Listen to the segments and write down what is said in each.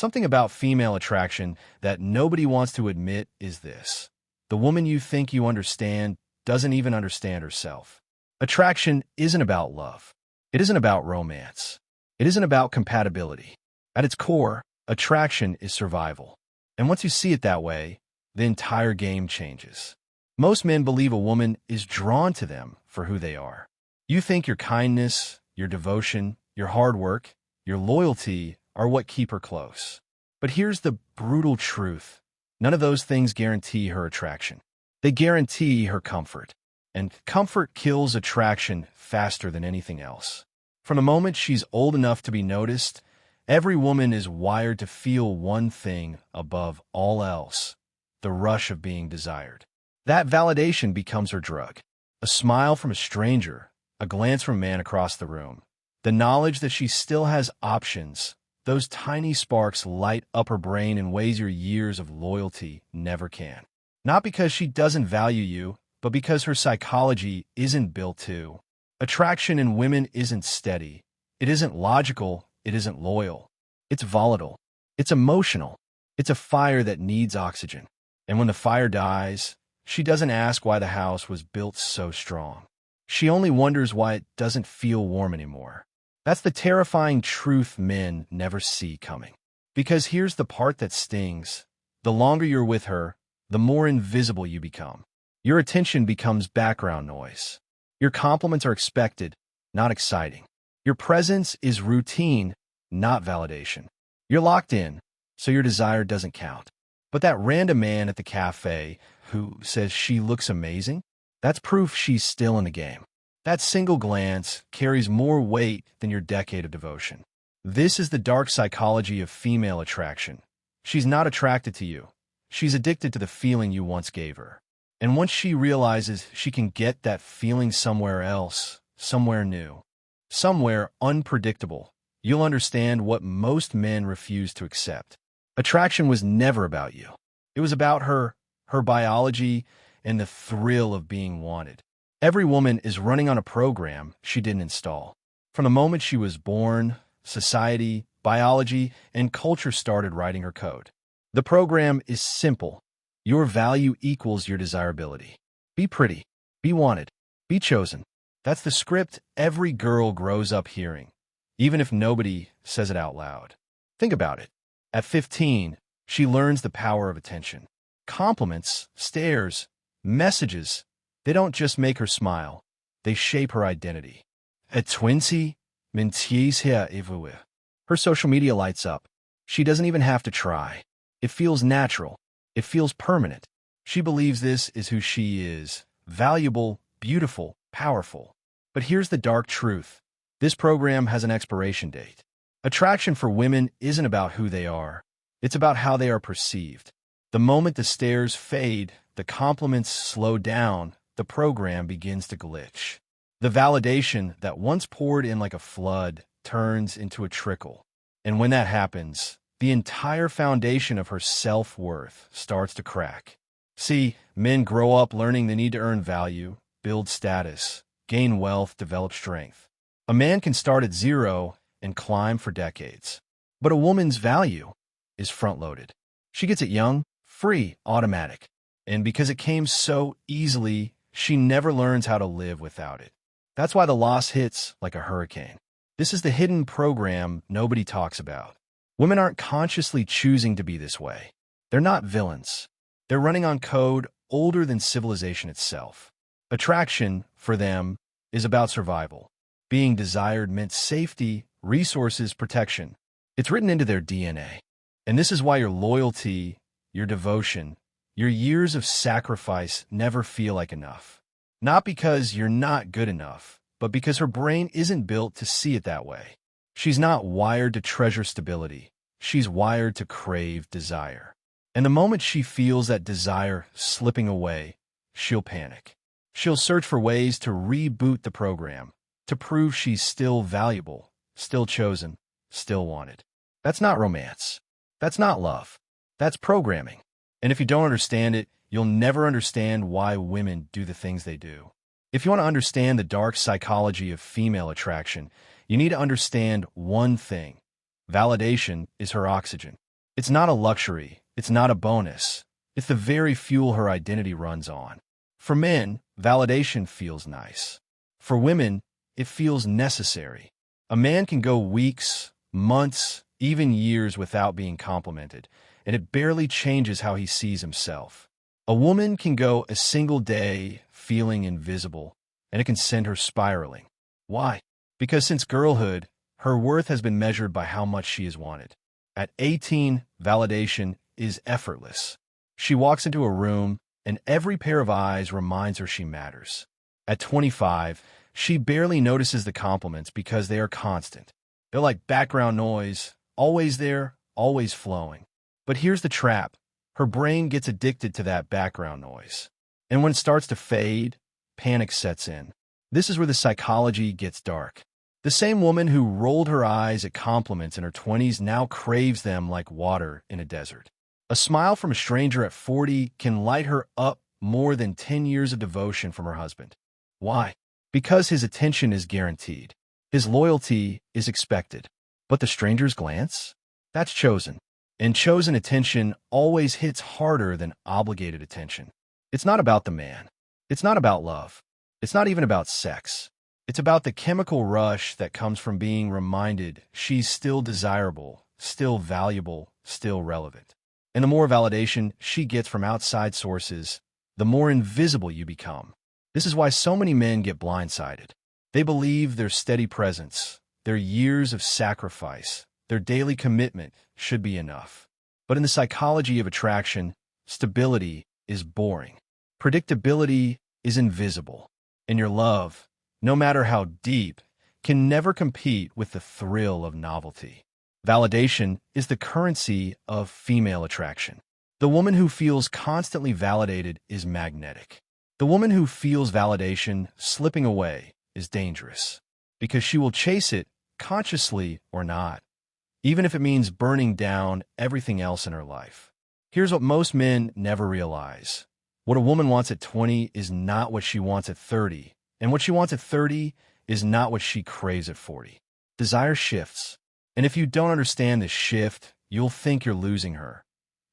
Something about female attraction that nobody wants to admit is this. The woman you think you understand doesn't even understand herself. Attraction isn't about love. It isn't about romance. It isn't about compatibility. At its core, attraction is survival. And once you see it that way, the entire game changes. Most men believe a woman is drawn to them for who they are. You think your kindness, your devotion, your hard work, your loyalty are what keep her close. But here's the brutal truth. None of those things guarantee her attraction. They guarantee her comfort. And comfort kills attraction faster than anything else. From the moment she's old enough to be noticed, every woman is wired to feel one thing above all else: the rush of being desired. That validation becomes her drug. A smile from a stranger, a glance from a man across the room. The knowledge that she still has options, those tiny sparks light up her brain in ways your years of loyalty never can. Not because she doesn't value you, but because her psychology isn't built to. Attraction in women isn't steady. It isn't logical. It isn't loyal. It's volatile. It's emotional. It's a fire that needs oxygen. And when the fire dies, she doesn't ask why the house was built so strong. She only wonders why it doesn't feel warm anymore. That's the terrifying truth men never see coming. Because here's the part that stings. The longer you're with her, the more invisible you become. Your attention becomes background noise. Your compliments are expected, not exciting. Your presence is routine, not validation. You're locked in, so your desire doesn't count. But that random man at the cafe who says she looks amazing, that's proof she's still in the game. That single glance carries more weight than your decade of devotion. This is the dark psychology of female attraction. She's not attracted to you. She's addicted to the feeling you once gave her. And once she realizes she can get that feeling somewhere else, somewhere new, somewhere unpredictable, you'll understand what most men refuse to accept. Attraction was never about you. It was about her biology, and the thrill of being wanted. Every woman is running on a program she didn't install. From the moment she was born, society, biology, and culture started writing her code. The program is simple. Your value equals your desirability. Be pretty. Be wanted. Be chosen. That's the script every girl grows up hearing, even if nobody says it out loud. Think about it. At 15, she learns the power of attention. Compliments, stares, messages, they don't just make her smile. They shape her identity. At 20, her social media lights up. She doesn't even have to try. It feels natural. It feels permanent. She believes this is who she is: valuable, beautiful, powerful. But here's the dark truth. This program has an expiration date. Attraction for women isn't about who they are. It's about how they are perceived. The moment the stares fade, the compliments slow down, the program begins to glitch. The validation that once poured in like a flood turns into a trickle. And when that happens, the entire foundation of her self-worth starts to crack. See, men grow up learning they need to earn value, build status, gain wealth, develop strength. A man can start at zero and climb for decades. But a woman's value is front-loaded. She gets it young, free, automatic. And because it came so easily, she never learns how to live without it. That's why the loss hits like a hurricane. This is the hidden program nobody talks about. Women aren't consciously choosing to be this way. They're not villains. They're running on code older than civilization itself. Attraction, for them, is about survival. Being desired meant safety, resources, protection. It's written into their DNA. And this is why your loyalty, your devotion, your years of sacrifice never feel like enough. Not because you're not good enough, but because her brain isn't built to see it that way. She's not wired to treasure stability. She's wired to crave desire. And the moment she feels that desire slipping away, she'll panic. She'll search for ways to reboot the program, to prove she's still valuable, still chosen, still wanted. That's not romance. That's not love. That's programming. And if you don't understand it, you'll never understand why women do the things they do. If you want to understand the dark psychology of female attraction, you need to understand one thing. Validation is her oxygen. It's not a luxury. It's not a bonus. It's the very fuel her identity runs on. For men, validation feels nice. For women, it feels necessary. A man can go weeks, months, even years without being complimented, and it barely changes how he sees himself. A woman can go a single day feeling invisible, and it can send her spiraling. Why? Because since girlhood, her worth has been measured by how much she is wanted. At 18, validation is effortless. She walks into a room, and every pair of eyes reminds her she matters. At 25, she barely notices the compliments because they are constant. They're like background noise, always there, always flowing. But here's the trap. Her brain gets addicted to that background noise. And when it starts to fade, panic sets in. This is where the psychology gets dark. The same woman who rolled her eyes at compliments in her 20s now craves them like water in a desert. A smile from a stranger at 40 can light her up more than 10 years of devotion from her husband. Why? Because his attention is guaranteed. His loyalty is expected. But the stranger's glance? That's chosen. And chosen attention always hits harder than obligated attention. It's not about the man. It's not about love. It's not even about sex. It's about the chemical rush that comes from being reminded she's still desirable, still valuable, still relevant. And the more validation she gets from outside sources, the more invisible you become. This is why so many men get blindsided. They believe their steady presence, their years of sacrifice, their daily commitment should be enough. But in the psychology of attraction, stability is boring. Predictability is invisible. And your love, no matter how deep, can never compete with the thrill of novelty. Validation is the currency of female attraction. The woman who feels constantly validated is magnetic. The woman who feels validation slipping away is dangerous, because she will chase it consciously or not, even if it means burning down everything else in her life. Here's what most men never realize. What a woman wants at 20 is not what she wants at 30, and what she wants at 30 is not what she craves at 40. Desire shifts, and if you don't understand this shift, you'll think you're losing her,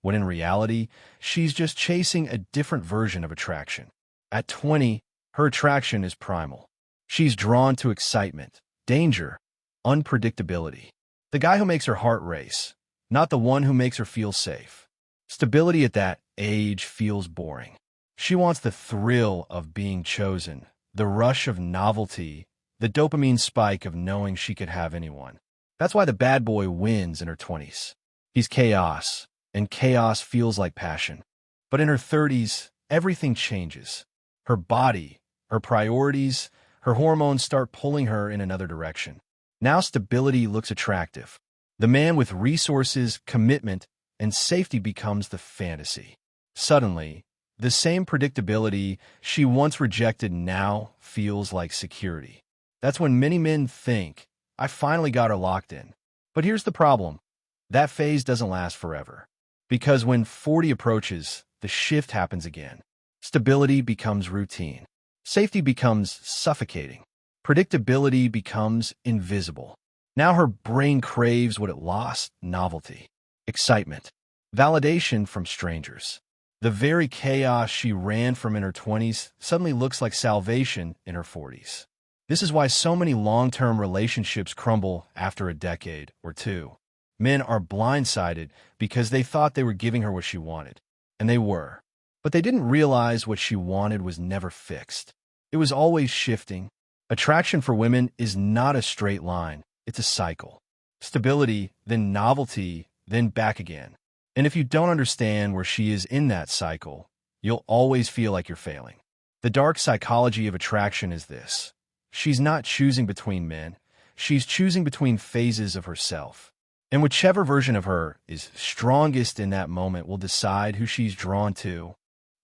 when in reality, she's just chasing a different version of attraction. At 20, her attraction is primal. She's drawn to excitement, danger, unpredictability. The guy who makes her heart race, not the one who makes her feel safe. Stability at that age feels boring. She wants the thrill of being chosen, the rush of novelty, the dopamine spike of knowing she could have anyone. That's why the bad boy wins in her 20s. He's chaos, and chaos feels like passion. But in her 30s, everything changes. Her body, her priorities, her hormones start pulling her in another direction. Now stability looks attractive. The man with resources, commitment, and safety becomes the fantasy. Suddenly, the same predictability she once rejected now feels like security. That's when many men think, I finally got her locked in. But here's the problem. That phase doesn't last forever. Because when 40 approaches, the shift happens again. Stability becomes routine. Safety becomes suffocating. Predictability becomes invisible. Now her brain craves what it lost: novelty, excitement, validation from strangers. The very chaos she ran from in her 20s suddenly looks like salvation in her 40s. This is why so many long-term relationships crumble after a decade or two. Men are blindsided because they thought they were giving her what she wanted, and they were. But they didn't realize what she wanted was never fixed. It was always shifting. Attraction for women is not a straight line. It's a cycle. Stability, then novelty, then back again. And if you don't understand where she is in that cycle, you'll always feel like you're failing. The dark psychology of attraction is this. She's not choosing between men. She's choosing between phases of herself. And whichever version of her is strongest in that moment will decide who she's drawn to.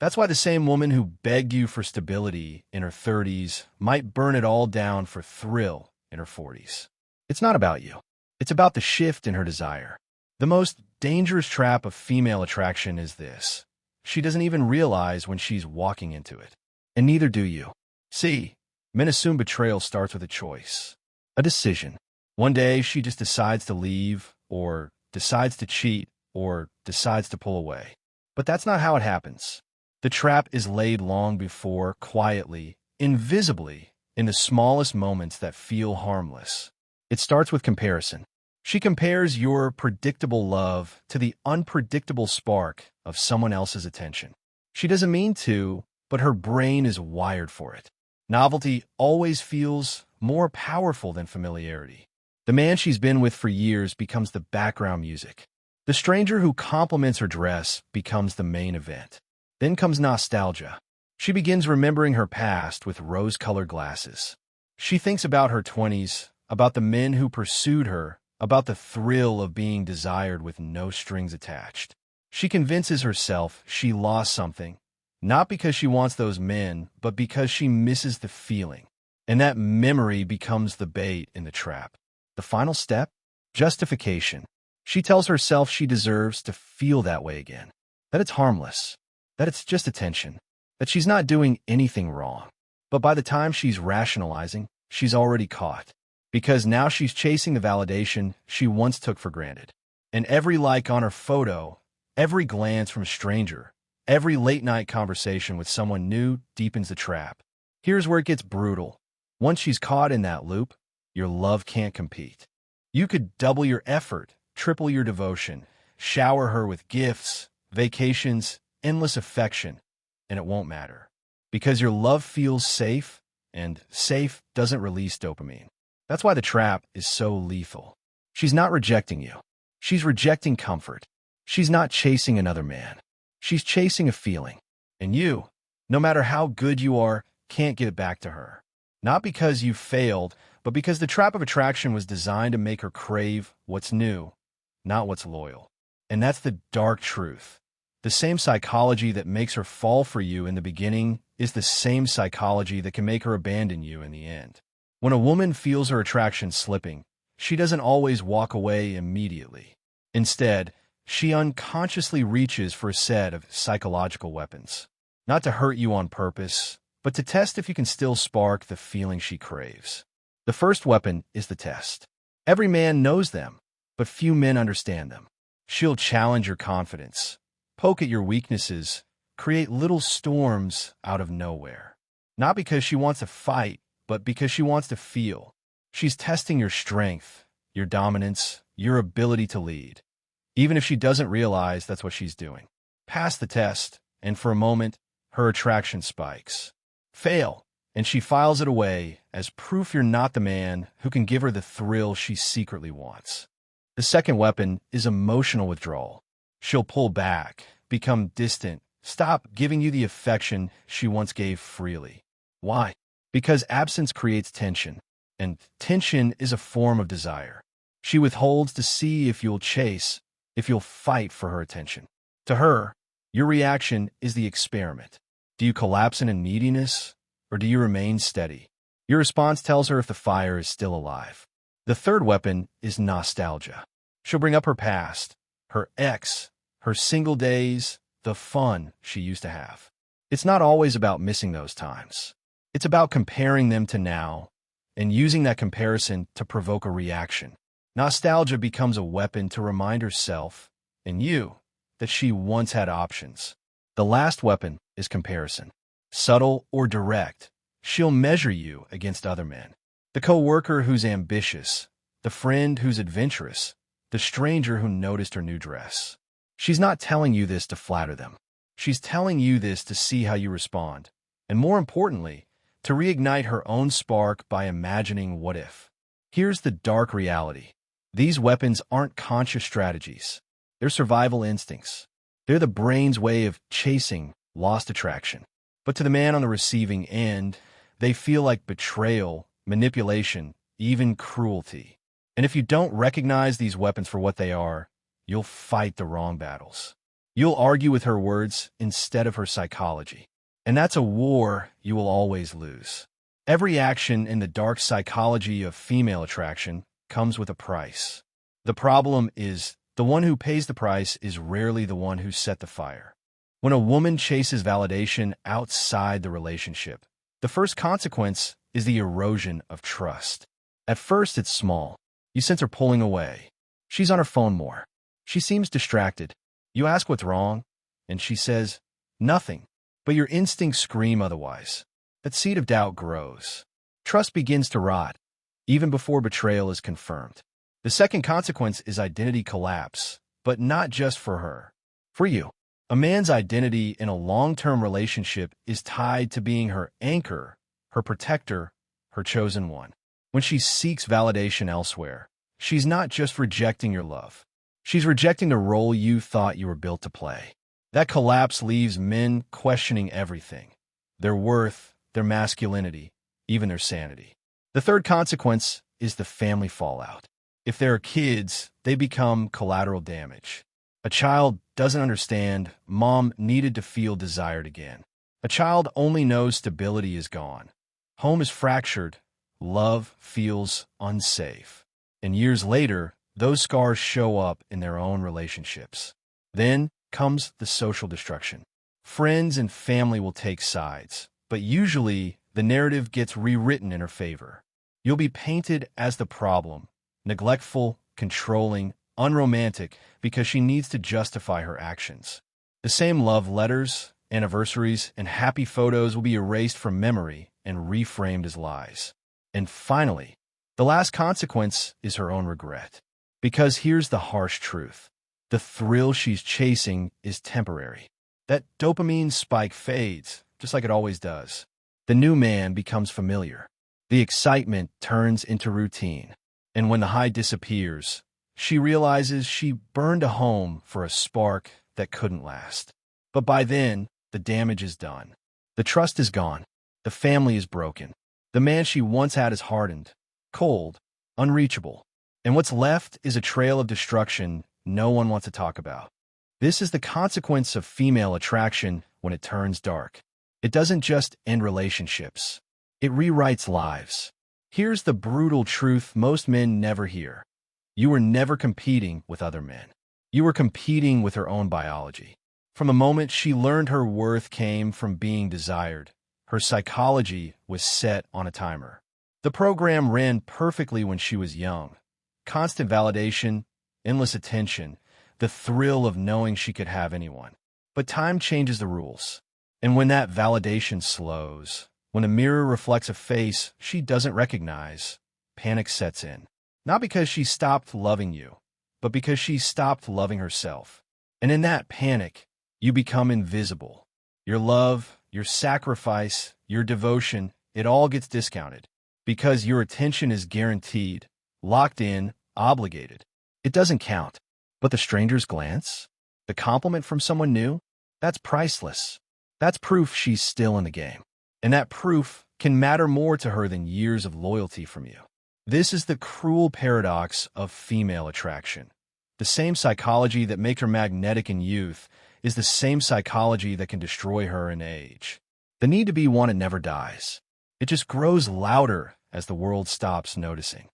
That's why the same woman who begged you for stability in her 30s might burn it all down for thrill in her 40s. It's not about you. It's about the shift in her desire. The most dangerous trap of female attraction is this. She doesn't even realize when she's walking into it. And neither do you. See, men assume betrayal starts with a choice, a decision. One day she just decides to leave or decides to cheat, or decides to pull away. But that's not how it happens. The trap is laid long before, quietly, invisibly, in the smallest moments that feel harmless. It starts with comparison. She compares your predictable love to the unpredictable spark of someone else's attention. She doesn't mean to, but her brain is wired for it. Novelty always feels more powerful than familiarity. The man she's been with for years becomes the background music. The stranger who compliments her dress becomes the main event. Then comes nostalgia. She begins remembering her past with rose-colored glasses. She thinks about her 20s, about the men who pursued her, about the thrill of being desired with no strings attached. She convinces herself she lost something, not because she wants those men, but because she misses the feeling. And that memory becomes the bait in the trap. The final step? Justification. She tells herself she deserves to feel that way again, that it's harmless, that it's just attention, that she's not doing anything wrong. But by the time she's rationalizing, she's already caught. Because now she's chasing the validation she once took for granted. And every like on her photo, every glance from a stranger, every late-night conversation with someone new deepens the trap. Here's where it gets brutal. Once she's caught in that loop, your love can't compete. You could double your effort, triple your devotion, shower her with gifts, vacations, endless affection, and it won't matter. Because your love feels safe, and safe doesn't release dopamine. That's why the trap is so lethal. She's not rejecting you. She's rejecting comfort. She's not chasing another man. She's chasing a feeling. And you, no matter how good you are, can't get it back to her. Not because you failed, but because the trap of attraction was designed to make her crave what's new, not what's loyal. And that's the dark truth. The same psychology that makes her fall for you in the beginning is the same psychology that can make her abandon you in the end. When a woman feels her attraction slipping, she doesn't always walk away immediately. Instead, she unconsciously reaches for a set of psychological weapons. Not to hurt you on purpose, but to test if you can still spark the feeling she craves. The first weapon is the test. Every man knows them, but few men understand them. She'll challenge your confidence, poke at your weaknesses, create little storms out of nowhere. Not because she wants to fight, but because she wants to feel. She's testing your strength, your dominance, your ability to lead. Even if she doesn't realize that's what she's doing. Pass the test, and for a moment, her attraction spikes. Fail, and she files it away as proof you're not the man who can give her the thrill she secretly wants. The second weapon is emotional withdrawal. She'll pull back, become distant, stop giving you the affection she once gave freely. Why? Because absence creates tension, and tension is a form of desire. She withholds to see if you'll chase, if you'll fight for her attention. To her, your reaction is the experiment. Do you collapse into neediness, or do you remain steady? Your response tells her if the fire is still alive. The third weapon is nostalgia. She'll bring up her past, her ex, her single days, the fun she used to have. It's not always about missing those times. It's about comparing them to now and using that comparison to provoke a reaction. Nostalgia becomes a weapon to remind herself, and you, that she once had options. The last weapon is comparison. Subtle or direct, she'll measure you against other men. The coworker who's ambitious, the friend who's adventurous, the stranger who noticed her new dress. She's not telling you this to flatter them. She's telling you this to see how you respond. And more importantly, to reignite her own spark by imagining what if. Here's the dark reality. These weapons aren't conscious strategies. They're survival instincts. They're the brain's way of chasing lost attraction. But to the man on the receiving end, they feel like betrayal, manipulation, even cruelty. And if you don't recognize these weapons for what they are, you'll fight the wrong battles. You'll argue with her words instead of her psychology. And that's a war you will always lose. Every action in the dark psychology of female attraction comes with a price. The problem is, the one who pays the price is rarely the one who set the fire. When a woman chases validation outside the relationship, the first consequence is the erosion of trust. At first, it's small. You sense her pulling away. She's on her phone more. She seems distracted. You ask what's wrong, and she says, nothing. But your instincts scream otherwise. That seed of doubt grows. Trust begins to rot, even before betrayal is confirmed. The second consequence is identity collapse, but not just for her. For you. A man's identity in a long-term relationship is tied to being her anchor, her protector, her chosen one. When she seeks validation elsewhere, she's not just rejecting your love. She's rejecting the role you thought you were built to play. That collapse leaves men questioning everything: their worth, their masculinity, even their sanity. The third consequence is the family fallout. If there are kids, they become collateral damage. A child doesn't understand mom needed to feel desired again. A child only knows stability is gone. Home is fractured. Love feels unsafe. And years later, those scars show up in their own relationships. Then comes the social destruction. Friends and family will take sides, but usually the narrative gets rewritten in her favor. You'll be painted as the problem, neglectful, controlling, unromantic, because she needs to justify her actions. The same love letters, anniversaries, and happy photos will be erased from memory and reframed as lies. And finally, the last consequence is her own regret. Because here's the harsh truth. The thrill she's chasing is temporary. That dopamine spike fades, just like it always does. The new man becomes familiar. The excitement turns into routine. And when the high disappears, she realizes she burned a home for a spark that couldn't last. But by then, the damage is done. The trust is gone. The family is broken. The man she once had is hardened, cold, unreachable. And what's left is a trail of destruction no one wants to talk about. This is the consequence of female attraction when it turns dark. It doesn't just end relationships. It rewrites lives. Here's the brutal truth most men never hear. You were never competing with other men. You were competing with her own biology. From the moment she learned her worth came from being desired, her psychology was set on a timer. The program ran perfectly when she was young. Constant validation, endless attention, the thrill of knowing she could have anyone. But time changes the rules. And when that validation slows, when a mirror reflects a face she doesn't recognize, panic sets in. Not because she stopped loving you, but because she stopped loving herself. And in that panic, you become invisible. Your love, your sacrifice, your devotion, it all gets discounted. Because your attention is guaranteed, locked in, obligated. It doesn't count. But the stranger's glance, the compliment from someone new, that's priceless. That's proof she's still in the game. And that proof can matter more to her than years of loyalty from you. This is the cruel paradox of female attraction. The same psychology that makes her magnetic in youth is the same psychology that can destroy her in age. The need to be wanted never dies. It just grows louder as the world stops noticing.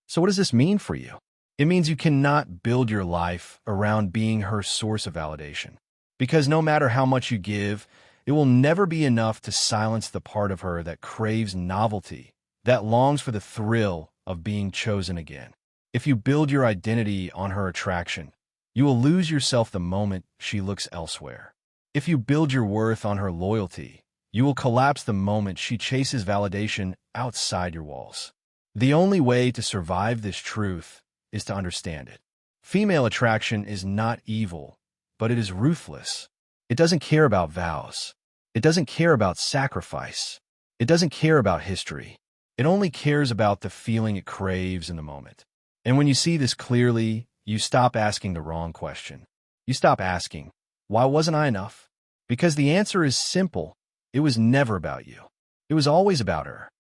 So what does this mean for you? It means you cannot build your life around being her source of validation. Because no matter how much you give, it will never be enough to silence the part of her that craves novelty, that longs for the thrill of being chosen again. If you build your identity on her attraction, you will lose yourself the moment she looks elsewhere. If you build your worth on her loyalty, you will collapse the moment she chases validation outside your walls. The only way to survive this truth is to understand it. Female attraction is not evil, but it is ruthless. It doesn't care about vows. It doesn't care about sacrifice. It doesn't care about history. It only cares about the feeling it craves in the moment. And when you see this clearly, you stop asking the wrong question. You stop asking, why wasn't I enough? Because the answer is simple. It was never about you. It was always about her.